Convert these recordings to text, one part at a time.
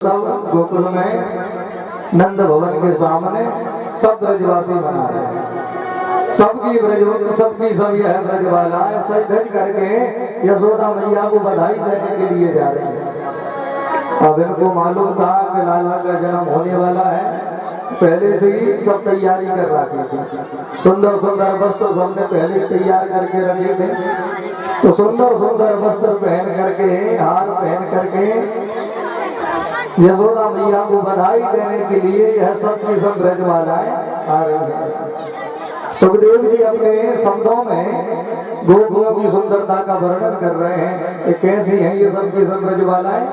सब गोकुल में नंद भवन के सामने सब ब्रजवासी बना रहे हैं। सबकी सब यह ब्रजवालाएं सज धज करके यशोदा मैया को बधाई देने के लिए जा रही है। अब इनको मालूम था कि लाला का जन्म होने वाला है, पहले से ही सब तैयारी कर रखी थी। सुंदर सुंदर वस्त्र सबने पहले तैयार करके रखे थे। तो सुंदर सुंदर वस्त्र पहन करके, हार पहन करके यशोदा मैया को बधाई देने के लिए यह सबकी सब ब्रजवालाएं आ रही हैं। सुखदेव जी अपने शब्दों में गोपियों की सुंदरता का वर्णन कर रहे हैं कि कैसी हैं ये सबकी सब ब्रजवालाएं।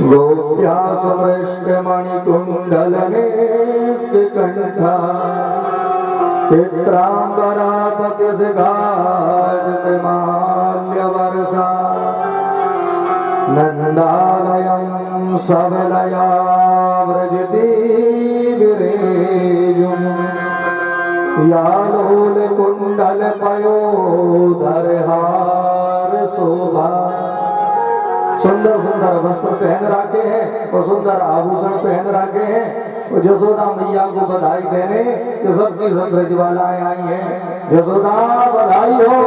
गोप्या समृष्ट मणिकुंडल कंठा चित्रांबरा माल्य वर्षा नंदालयं सबलया व्रजति विरेजुम यालोल कुंडल पयोधर हार शोभा। सुंदर सुंदर वस्त्र पहन रखे हैं और सुंदर आभूषण पहन रखे हैं। और यशोदा मैया को बधाई देने ये सबकी सब ब्रजवालाएं आई हैं। यशोदा बधाई हो,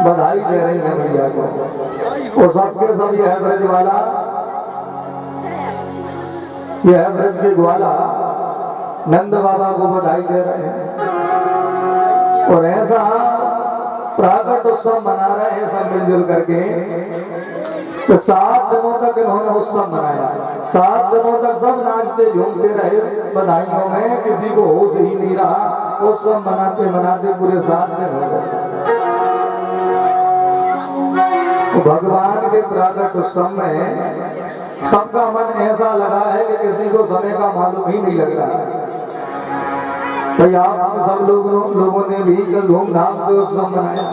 बधाई दे रही है मैया को। और सबके सब यह ब्रजवाला, यह ब्रज के ग्वाला नंद बाबा को बधाई दे रहे हैं। और ऐसा प्राकट उत्सव मना रहे हैं सब मिलजुल करके। तो 7 दिनों तक इन्होंने उत्सव मनाया। 7 दिनों तक सब नाचते झूमते रहे बधाइयों में, किसी को होश ही नहीं रहा। उत्सव मनाते मनाते पूरे 7 दिन हो गए। भगवान के प्राकट उत्सव में सबका मन ऐसा लगा है कि किसी को समय का मालूम ही नहीं लग रहा है। तो आप सब लोगों ने भी कल धूमधाम से उत्सव मनाया।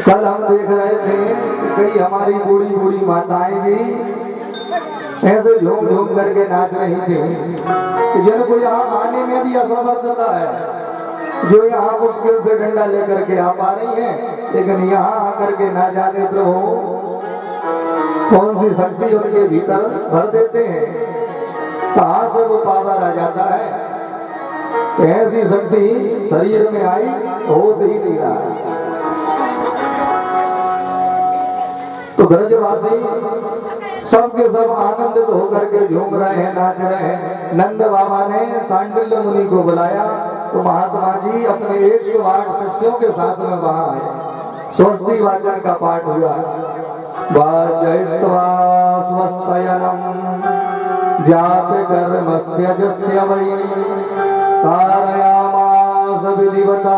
कल हम देख रहे थे कि कई हमारी बूढ़ी बूढ़ी माताएं भी ऐसे झूम झूम करके नाच रही थी कि जिनको यहाँ आने में भी असमर्थता है। जो यहाँ मुश्किल से डंडा लेकर के आ पा रही हैं, लेकिन यहाँ आकर के ना जाने प्रभु कौन सी शक्ति उनके भीतर भर देते हैं, कहाँ से वो पावर आ जाता है। ऐसी शक्ति शरीर में आई होश ही नहीं रहा। तो ब्रजवासी सबके सब आनंदित होकर के झूम रहे हैं, नाच रहे हैं। नंद बाबा ने सांडिल्य मुनि को बुलाया तो महात्मा जी अपने 108 शिष्यों के साथ में वहां आए। स्वस्ति वाचन का पाठ हुआ। वाचयित्वा स्वस्तयनम जात कर्मस्य जस्य वै कारयामास विधिवता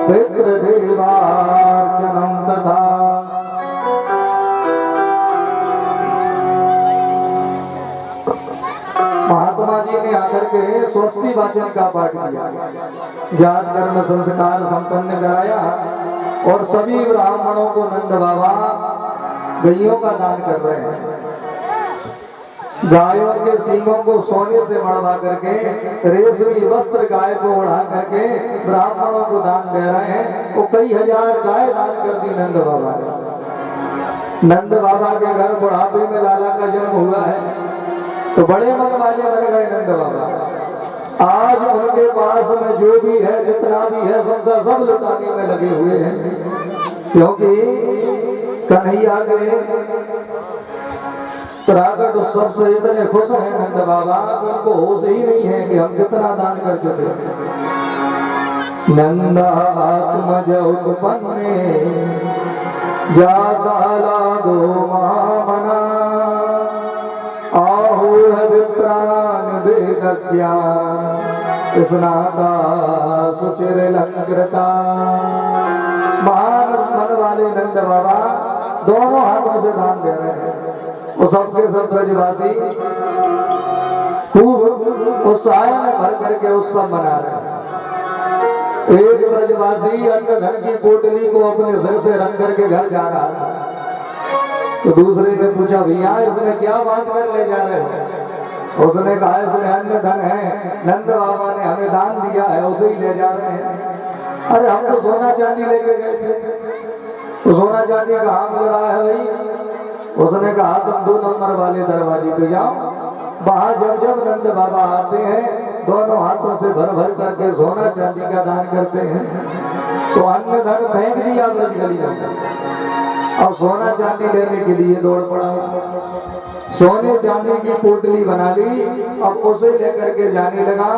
पितृदेवार्चनं तथा। महात्मा जी ने आकर के स्वस्ति वाचन का पाठ किया, जात कर्म संस्कार संपन्न कराया और सभी ब्राह्मणों को नंद बाबा गैयों का दान कर रहे हैं। गायों के सींगों को सोने से मड़वा करके, रेशमी वस्त्र गाय को ओढ़ा करके ब्राह्मणों को दान दे रहे हैं। वो कई हजार गाय दान कर दी नंद बाबा ने। नंद बाबा के घर बुढ़ापे में लाला का जन्म हुआ है तो बड़े मन वाले बन गए नंद बाबा। आज उनके पास में जो भी है, जितना भी है, सबका सब लुटाने में लगे हुए हैं, क्योंकि कन्हैया के प्राकट उत्सव से इतने खुश हैं नंद बाबा, उनको होश ही नहीं है कि हम कितना दान कर चुके। नंद आत्मज उत्पन्ने जाता लादो महामना आहूह विप्रान वेद ज्ञान स्नाता सुचिर लंकृता। महान मन वाले नंद बाबा दोनों हाथों से दान दे रहे हैं। वो सबके सब ब्रजवासी खूब उत्साह में भर करके उत्सव मना रहे हैं। एक ब्रजवासी अन्न धन की पोटली को अपने सिर पे रख करके घर जा रहा था। तो दूसरे ने पूछा, भैया इसमें क्या बात कर ले जा रहे हो? उसने कहा, इसमें अन्न धन है, नंद बाबा ने हमें दान दिया है, उसे ही ले जा रहे हैं। अरे हम तो सोना चांदी लेके गए थे। तो सोना चांदी कहाँ मिल रहा है भाई? उसने कहा तुम 2 नंबर वाले दरवाजे पे जाओ, वहां जब जब नंद बाबा आते हैं दोनों हाथों से भर भर करके सोना चांदी का दान करते हैं। तो अन्न धन फेंक दिया ब्रज गलियों में। अब सोना चांदी लेने के लिए दौड़ पड़ा, सोने चांदी की पोटली बना ली, अब उसे लेकर के जाने लगा।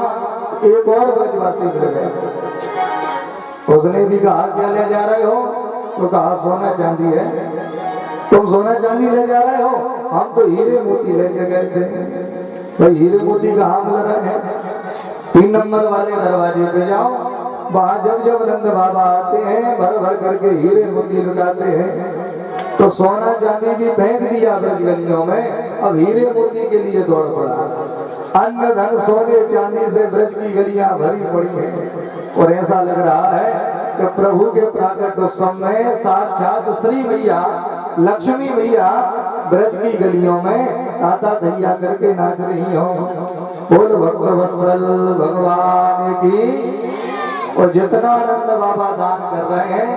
एक और ब्रजवासी मिल गए, उसने भी कहा क्या ले जा रहे हो? तो कहा सोना चांदी है। तुम सोना चांदी ले जा रहे हो? हम तो हीरे मोती लेके गए थे। भाई हीरे मोती कहाँ मिल रहे हैं? 3 नंबर वाले दरवाजे पे जाओ, वहां जब जब नंद बाबा आते हैं भर भर करके हीरे मोती लुटाते हैं। तो सोना चांदी भी फेंक दिया ब्रज गलियों में, अब हीरे मोती के लिए दौड़ पड़ा। अन्न धन सोने चांदी से ब्रज की गलियां भरी पड़ी हैं। और ऐसा लग रहा है कि प्रभु के प्राकट उत्सव में साक्षात श्री मैया लक्ष्मी मैया ब्रज की गलियों में ताता धैया करके नाच रही हो। बोल भक्त वत्सल भगवान की। और जितना आनंद बाबा दान कर रहे हैं,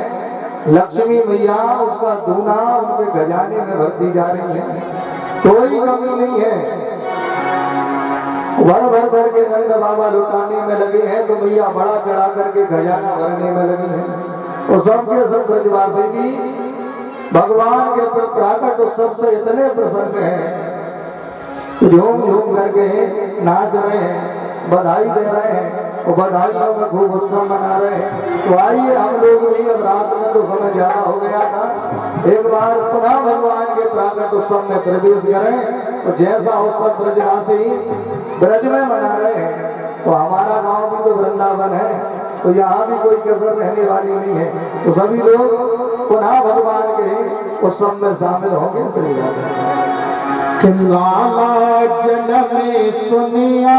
लक्ष्मी मैया उसका दूना उनके खजाने में भरती जा रही है, कोई कमी नहीं है। भर भर करके नंद बाबा लुटाने में लगे हैं, तो मैया बड़ा चढ़ा करके खजाना भरने में लगी है। और सबके सब ब्रजवासी भी भगवान के प्राकट उत्सव से इतने प्रसन्न हैं, झूम झूम करके नाच रहे हैं, बधाई दे रहे हैं और बधाइयों में खूब उत्सव मना रहे हैं। तो आइए हम लोग भी, अब रात में तो समय ज्यादा हो गया था, एक बार पुनः भगवान के प्राकट उत्सव में प्रवेश करें। और जैसा उत्सव ब्रजवासी ब्रज में मना रहे हैं, तो हमारा गांव भी तो वृंदावन है, तो यहाँ भी कोई कसर रहने वाली नहीं है। तो सभी लोग पुनः भगवान के उत्सव में शामिल होंगे। श्री राधे। लाला जन्म में सुनिया